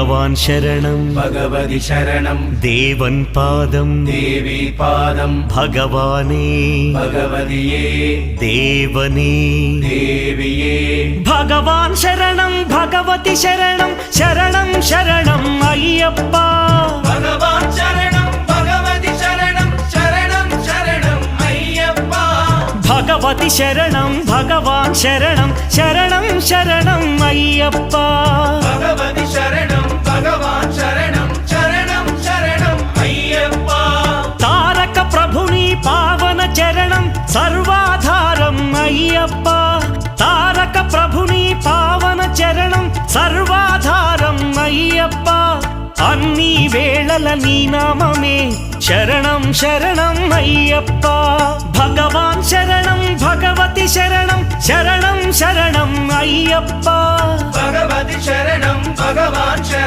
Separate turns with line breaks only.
ഭഗവാൻ ശരണം
ഭഗവതി ശരണം
ദേവൻ പാദം
ദേവി പാദം
ഭഗവാനേ
ഭഗവതിയേ
ദേവനേ
ദേവിയേ
ഭഗവാൻ ശരണം ഭഗവതി ശരണം ശരണം ശരണം അയ്യപ്പ
ഭഗവാൻ ശരണം ഭഗവതി ശരണം ശരണം ശരണം അയ്യപ്പ
ഭഗവതി ശരണം ഭഗവാൻ ശരണം ശരണം ശരണം അയ്യപ്പ
ഭഗവതി ശരണം ഭഗവാൻ ശരണം ശരണം ശരണം അയ്യപ്പ
താരക ప్రభుని పావన చరణం సర్వాధారం అయ్యప్ప తారక ప్రభుని పావన చరణం సర్వాధారం అయ్యప్ప అన్ని వేళల నీ నామమే శరణం శరణం అయ్యప్ప భగవాన్ శరణం భగవతి శరణం శరణం శరణం అయ్యప్ప
భగవతి శరణం భగవాన్ శరణం